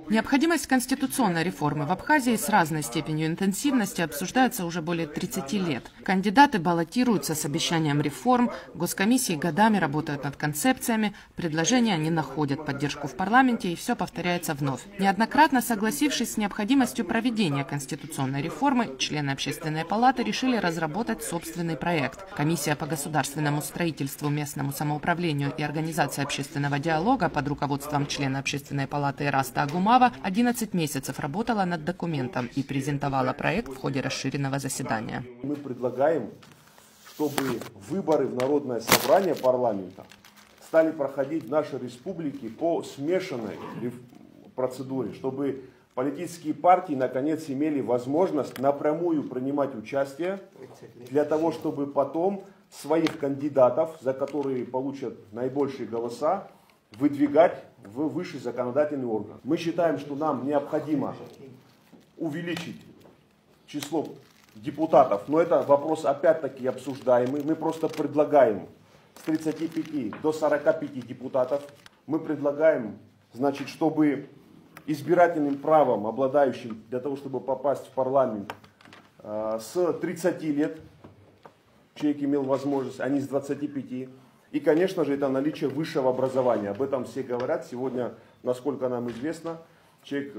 Необходимость конституционной реформы в Абхазии с разной степенью интенсивности обсуждается уже более 30 лет. Кандидаты баллотируются с обещанием реформ, госкомиссии годами работают над концепциями, предложения не находят поддержку в парламенте, и все повторяется вновь. Неоднократно согласившись с необходимостью проведения конституционной реформы, члены Общественной палаты решили разработать собственный проект. Комиссия по государственному строительству, местному самоуправлению и организации общественного диалога под руководством члена Общественной палаты Ираста Агумава 11 месяцев работала над документом и презентовала проект в ходе расширенного заседания. Мы предлагаем, чтобы выборы в Народное собрание парламента стали проходить в нашей республике по смешанной процедуре, чтобы политические партии наконец имели возможность напрямую принимать участие для того, чтобы потом своих кандидатов, за которые получат наибольшие голоса, выдвигать в высший законодательный орган. Мы считаем, что нам необходимо увеличить число депутатов, но это вопрос опять-таки обсуждаемый. Мы просто предлагаем с 35 до 45 депутатов. Мы предлагаем, значит, чтобы избирательным правом, обладающим для того, чтобы попасть в парламент, с 30 лет человек имел возможность, а не с 25. И, конечно же, это наличие высшего образования. Об этом все говорят. Сегодня, насколько нам известно, человек,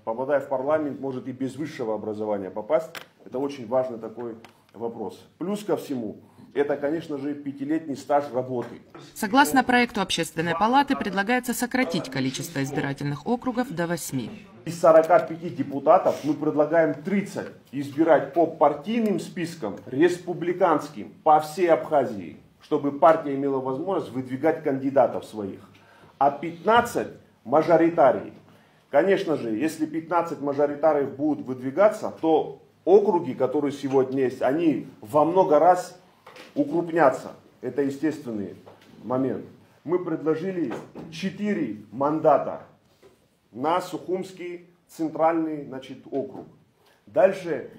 попадая в парламент, может и без высшего образования попасть. Это очень важный такой вопрос. Плюс ко всему, это, конечно же, 5-летний стаж работы. Согласно проекту Общественной палаты, предлагается сократить количество избирательных округов до 8. Из 45 депутатов мы предлагаем 30 избирать по партийным спискам, республиканским, по всей Абхазии, чтобы партия имела возможность выдвигать кандидатов своих. А 15 мажоритарий. Конечно же, если 15 мажоритариев будут выдвигаться, то округи, которые сегодня есть, они во много раз укрупнятся. Это естественный момент. Мы предложили 4 мандата на Сухумский центральный, значит, округ. Дальше,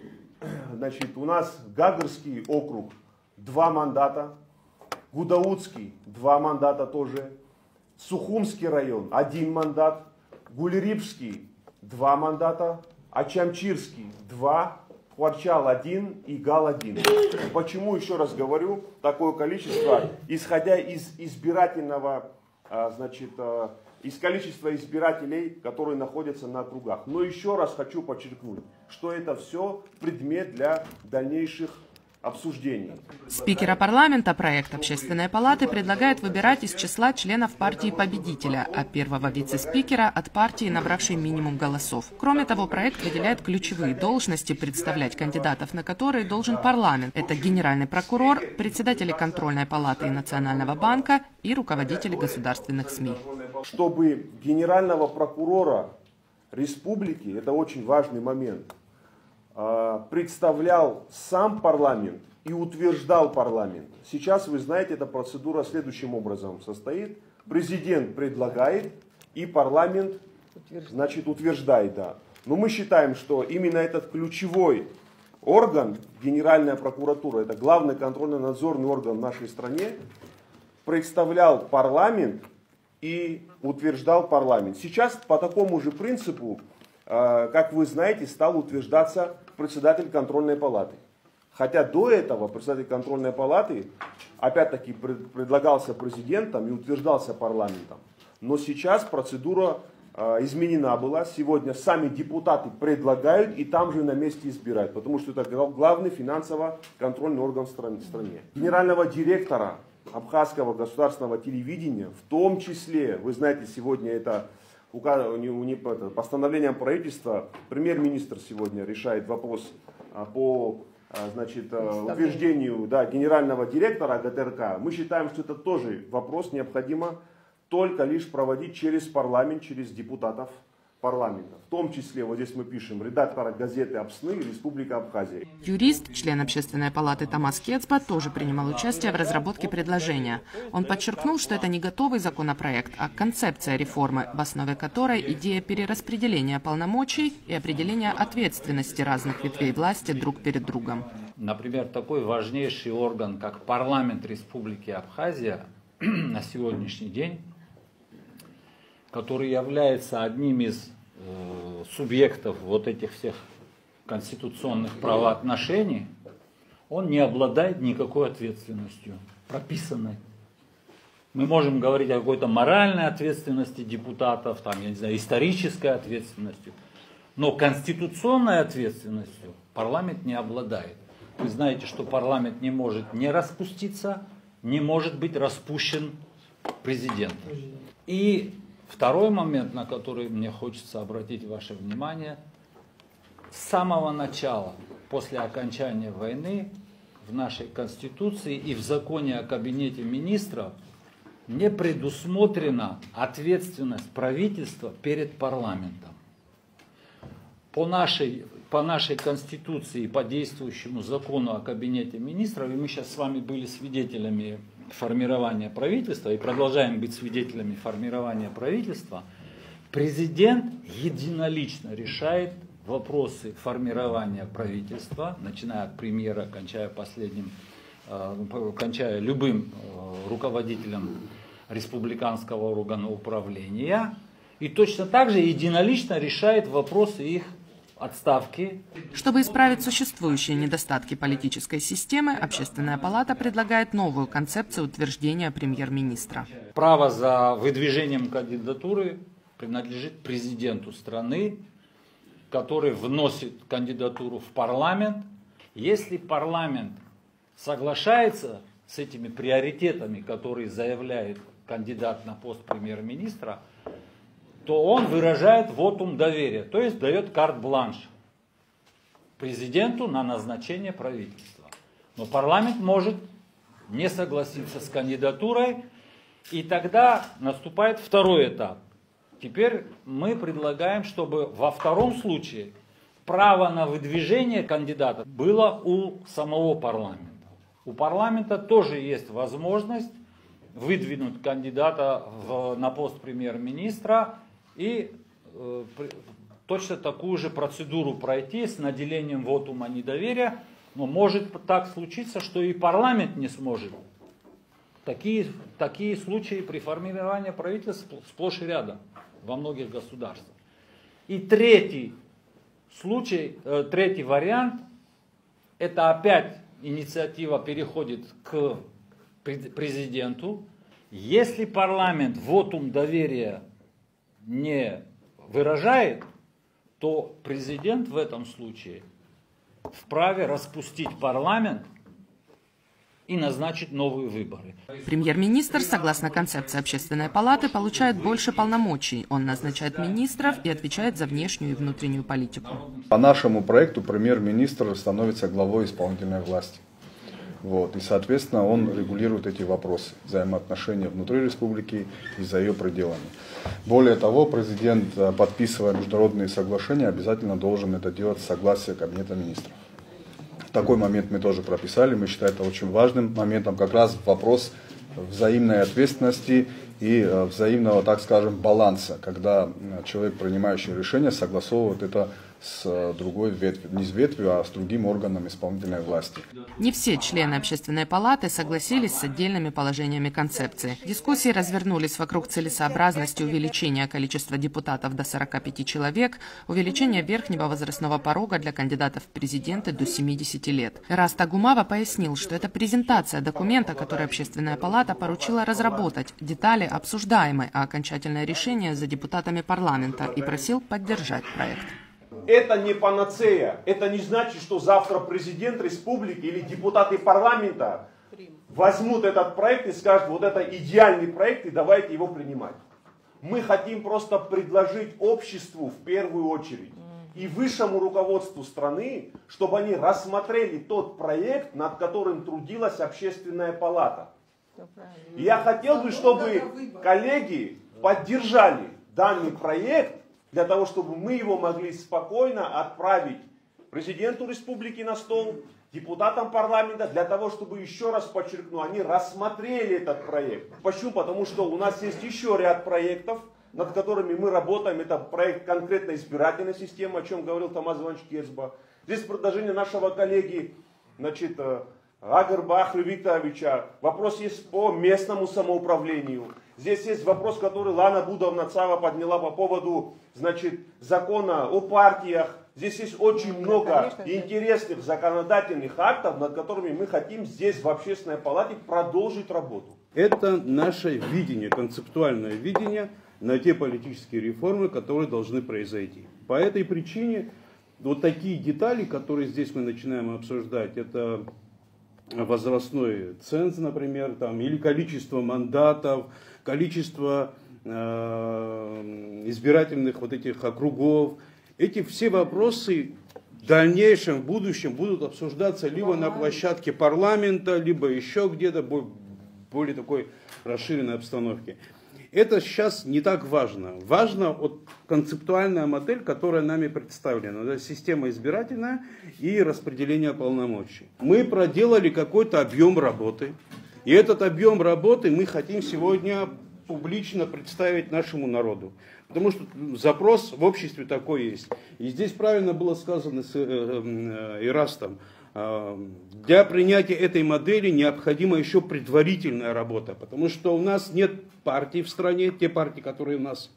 значит, у нас Гагарский округ 2 мандата. Гудаутский 2 мандата тоже. Сухумский район 1 мандат. Гулерипский 2 мандата. Ачамчирский 2. Хварчал 1 и Гал 1. Почему, еще раз говорю, такое количество, исходя из избирательного, значит, из количества избирателей, которые находятся на округах. Но еще раз хочу подчеркнуть, что это все предмет для дальнейших обсуждений. Спикера парламента проект Общественной палаты предлагает выбирать из числа членов партии победителя, а первого вице-спикера от партии, набравшей минимум голосов. Кроме того, проект выделяет ключевые должности, представлять кандидатов на которые должен парламент. Это генеральный прокурор, председатели контрольной палаты и Национального банка и руководители государственных СМИ. Чтобы генерального прокурора республики, это очень важный момент, представлял сам парламент и утверждал парламент. Сейчас, вы знаете, эта процедура следующим образом состоит. Президент предлагает, и парламент, значит, утверждает. Да. Но мы считаем, что именно этот ключевой орган, Генеральная прокуратура, это главный контрольно-надзорный орган в нашей стране, представлял парламент и утверждал парламент. Сейчас по такому же принципу, как вы знаете, стал утверждаться председатель контрольной палаты. Хотя до этого председатель контрольной палаты, опять-таки, предлагался президентом и утверждался парламентом. Но сейчас процедура изменена была. Сегодня сами депутаты предлагают и там же на месте избирают. Потому что это главный финансово-контрольный орган в стране. Генерального директора Абхазского государственного телевидения, в том числе, вы знаете, сегодня это постановлением правительства, премьер-министр сегодня решает вопрос по, значит, утверждению, да, генерального директора ГТРК. Мы считаем, что это тоже вопрос необходимо только лишь проводить через парламент, через депутатов парламента. В том числе, вот здесь мы пишем, редактора газеты «Апсны» Республика Абхазия. Юрист, член Общественной палаты Тамас Кецба тоже принимал участие в разработке предложения. Он подчеркнул, что это не готовый законопроект, а концепция реформы, в основе которой идея перераспределения полномочий и определения ответственности разных ветвей власти друг перед другом. Например, такой важнейший орган, как парламент Республики Абхазия на сегодняшний день, который является одним из субъектов вот этих всех конституционных правоотношений, он не обладает никакой ответственностью, прописанной. Мы можем говорить о какой-то моральной ответственности депутатов, там, я не знаю, исторической ответственностью, но конституционной ответственностью парламент не обладает. Вы знаете, что парламент не может не распуститься, не может быть распущен президентом. И второй момент, на который мне хочется обратить ваше внимание, с самого начала, после окончания войны, в нашей Конституции и в законе о Кабинете министров не предусмотрена ответственность правительства перед парламентом. По нашей Конституции и по действующему закону о Кабинете министров, и мы сейчас с вами были свидетелями формирования правительства и продолжаем быть свидетелями формирования правительства, президент единолично решает вопросы формирования правительства, начиная от премьера, кончая любым руководителем республиканского органа управления, и точно так же единолично решает вопросы их отставки. Чтобы исправить существующие недостатки политической системы, Общественная палата предлагает новую концепцию утверждения премьер-министра. Право за выдвижением кандидатуры принадлежит президенту страны, который вносит кандидатуру в парламент. Если парламент соглашается с этими приоритетами, которые заявляет кандидат на пост премьер-министра, то он выражает вотум доверия, то есть дает карт-бланш президенту на назначение правительства. Но парламент может не согласиться с кандидатурой, и тогда наступает второй этап. Теперь мы предлагаем, чтобы во втором случае право на выдвижение кандидата было у самого парламента. У парламента тоже есть возможность выдвинуть кандидата на пост премьер-министра и точно такую же процедуру пройти с наделением вотума недоверия. Но может так случиться, что и парламент не сможет. Такие случаи при формировании правительства сплошь и рядом во многих государствах. И третий вариант, это опять инициатива переходит к президенту. Если парламент вотум доверия не выражает, то президент в этом случае вправе распустить парламент и назначить новые выборы. Премьер-министр, согласно концепции Общественной палаты, получает больше полномочий. Он назначает министров и отвечает за внешнюю и внутреннюю политику. По нашему проекту премьер-министр становится главой исполнительной власти. И, соответственно, он регулирует эти вопросы, взаимоотношения внутри республики и за ее пределами. Более того, президент, подписывая международные соглашения, обязательно должен это делать с согласия Кабинета министров. Такой момент мы тоже прописали, мы считаем это очень важным моментом, как раз вопрос взаимной ответственности и взаимного, так скажем, баланса, когда человек, принимающий решение, согласовывает это с другой ветвью, не с ветвью, а с другим органом исполнительной власти. Не все члены Общественной палаты согласились с отдельными положениями концепции. Дискуссии развернулись вокруг целесообразности увеличения количества депутатов до 45 человек, увеличения верхнего возрастного порога для кандидатов в президенты до 70 лет. Эраст Агумава пояснил, что это презентация документа, который Общественная палата поручила разработать, детали обсуждаемы, а окончательное решение за депутатами парламента, и просил поддержать проект. Это не панацея. Это не значит, что завтра президент республики или депутаты парламента возьмут этот проект и скажут, вот это идеальный проект и давайте его принимать. Мы хотим просто предложить обществу в первую очередь и высшему руководству страны, чтобы они рассмотрели тот проект, над которым трудилась Общественная палата. И я хотел бы, чтобы коллеги поддержали данный проект, для того, чтобы мы его могли спокойно отправить президенту республики на стол, депутатам парламента, для того, чтобы, еще раз подчеркну, они рассмотрели этот проект. Почему? Потому что у нас есть еще ряд проектов, над которыми мы работаем. Это проект конкретной избирательной системы, о чем говорил Томас Иванович Кецба. Здесь предложение нашего коллеги, Гагарбахра Викторовича. Вопрос есть по местному самоуправлению. Здесь есть вопрос, который Лана Будовна-Цава подняла по поводу, значит, закона о партиях. Здесь есть очень много интересных законодательных актов, над которыми мы хотим здесь в Общественной палате продолжить работу. Это наше видение, концептуальное видение на те политические реформы, которые должны произойти. По этой причине вот такие детали, которые здесь мы начинаем обсуждать, это возрастной ценз, например, там, или количество мандатов, количество избирательных вот этих округов. Эти все вопросы в дальнейшем, в будущем будут обсуждаться либо на площадке парламента, либо еще где-то в более такой расширенной обстановке. Это сейчас не так важно. Важна вот концептуальная модель, которая нами представлена. Это система избирательная и распределение полномочий. Мы проделали какой-то объем работы. И этот объем работы мы хотим сегодня публично представить нашему народу. Потому что запрос в обществе такой есть. И здесь правильно было сказано с Ирастом. Для принятия этой модели необходима еще предварительная работа, потому что у нас нет партий в стране, те партии, которые у нас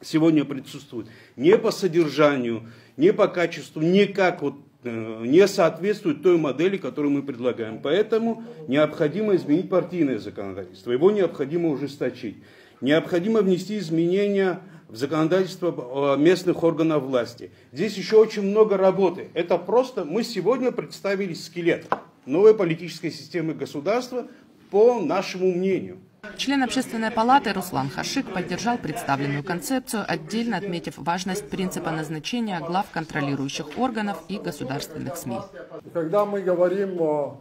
сегодня присутствуют, не по содержанию, не по качеству, никак вот не соответствуют той модели, которую мы предлагаем. Поэтому необходимо изменить партийное законодательство, его необходимо ужесточить. Необходимо внести изменения в законодательство местных органов власти. Здесь еще очень много работы. Это просто мы сегодня представили скелет новой политической системы государства по нашему мнению. Член Общественной палаты Руслан Хашик поддержал представленную концепцию, отдельно отметив важность принципа назначения глав контролирующих органов и государственных СМИ. Когда мы говорим о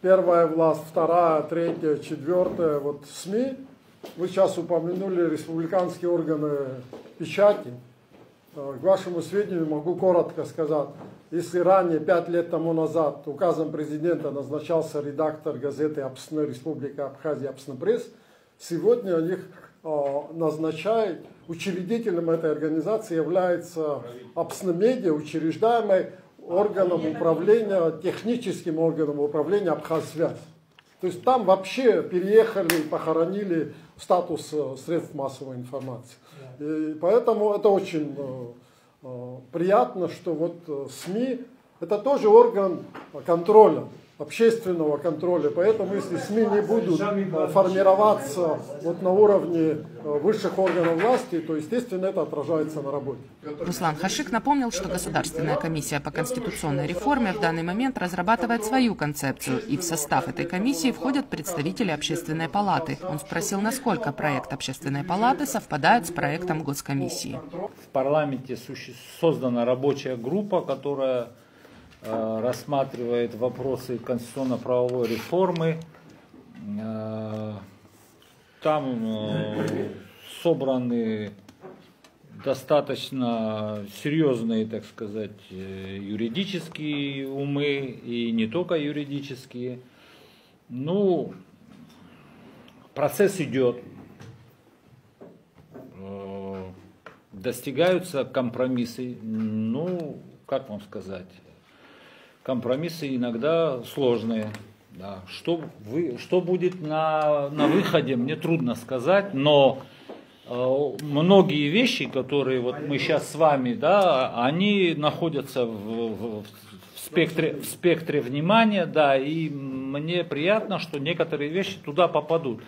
первая власть, вторая, третья, четвертая, вот СМИ, вы сейчас упомянули республиканские органы печати. К вашему сведению могу коротко сказать, если ранее, 5 лет тому назад, указом президента назначался редактор газеты «Общественная республика Абхазия Общественный-пресс», сегодня их назначает, учредителем этой организации является Общественмедиа, учреждаемый органом управления, техническим органом управления Абхазсвязь. То есть там вообще переехали, похоронили статус средств массовой информации. И поэтому это очень приятно, что вот СМИ это тоже орган контроля, общественного контроля. Поэтому если СМИ не будут формироваться вот на уровне высших органов власти, то, естественно, это отражается на работе. Руслан Хашик напомнил, что Государственная комиссия по конституционной реформе в данный момент разрабатывает свою концепцию, и в состав этой комиссии входят представители Общественной палаты. Он спросил, насколько проект Общественной палаты совпадает с проектом Госкомиссии. В парламенте создана рабочая группа, которая рассматривает вопросы конституционно-правовой реформы. Там собраны достаточно серьезные, так сказать, юридические умы и не только юридические. Ну, процесс идет. Достигаются компромиссы. Ну, как вам сказать? Компромиссы иногда сложные. Да. Что будет на выходе, мне трудно сказать, но многие вещи, которые вот мы сейчас с вами, да, они находятся в спектре внимания, да, и мне приятно, что некоторые вещи туда попадут.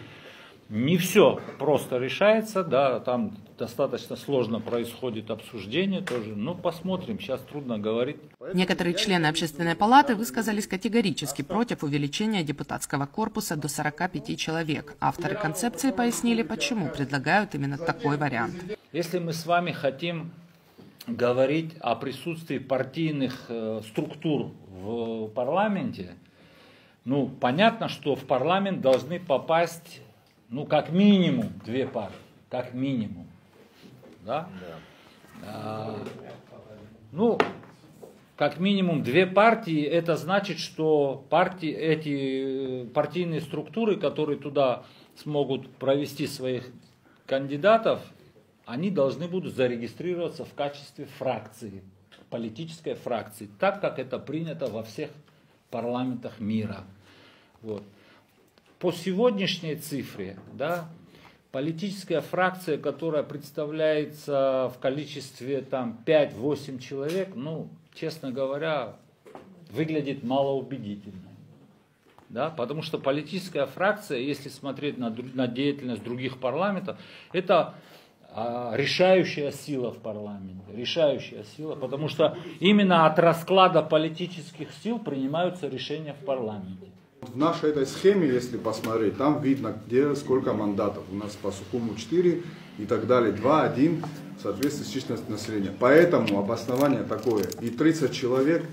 Не все просто решается, да, там достаточно сложно происходит обсуждение тоже. Ну, посмотрим, сейчас трудно говорить. Некоторые члены Общественной палаты высказались категорически против увеличения депутатского корпуса до 45 человек. Авторы концепции пояснили, почему предлагают именно такой вариант. Если мы с вами хотим говорить о присутствии партийных структур в парламенте, ну, понятно, что в парламент должны попасть, ну, как минимум 2 партии, как минимум, да? Ну, как минимум 2 партии, это значит, что эти партийные структуры, которые туда смогут провести своих кандидатов, они должны будут зарегистрироваться в качестве фракции, политической фракции, так как это принято во всех парламентах мира. Вот. По сегодняшней цифре, да, политическая фракция, которая представляется в количестве там 5-8 человек, ну, честно говоря, выглядит малоубедительно. Да, потому что политическая фракция, если смотреть на деятельность других парламентов, это решающая сила в парламенте. Решающая сила, потому что именно от расклада политических сил принимаются решения в парламенте. В нашей этой схеме, если посмотреть, там видно, где сколько мандатов. У нас по Сухому 4 и так далее, 2, 1, в соответствии с численностью населения. Поэтому обоснование такое. И 30 человек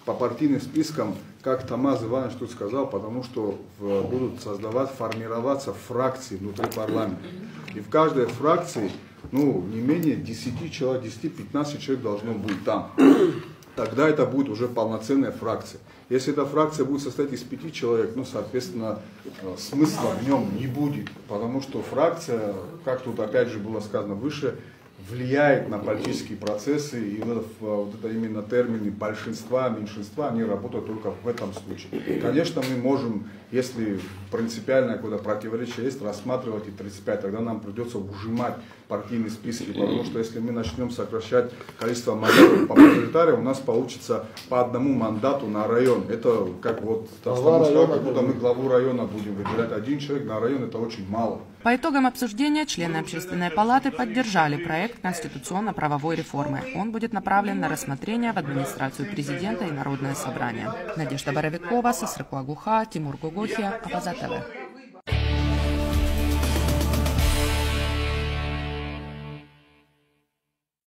по партийным спискам, как Тамаз Иванович тут сказал, потому что будут формироваться фракции внутри парламента. И в каждой фракции, ну, не менее 10 человек, 10-15 человек должно быть там. Тогда это будет уже полноценная фракция. Если эта фракция будет состоять из 5 человек, ну, соответственно, смысла в нем не будет. Потому что фракция, как тут опять же было сказано выше, влияет на политические процессы, и вот это именно термины большинства, меньшинства, они работают только в этом случае. Конечно, мы можем, если принципиальное какое-то противоречие есть, рассматривать и 35, тогда нам придется ужимать партийные списки, потому что если мы начнем сокращать количество мандатов по мажоритарию, у нас получится по одному мандату на район. Это как вот, как будто мы главу района будем выделять. Один человек на район, это очень мало. По итогам обсуждения члены Общественной палаты поддержали проект конституционно-правовой реформы. Он будет направлен на рассмотрение в администрацию президента и Народное собрание. Надежда Боровикова, Сосрыкуагуха, Тимур Гугухия, Аваза ТВ.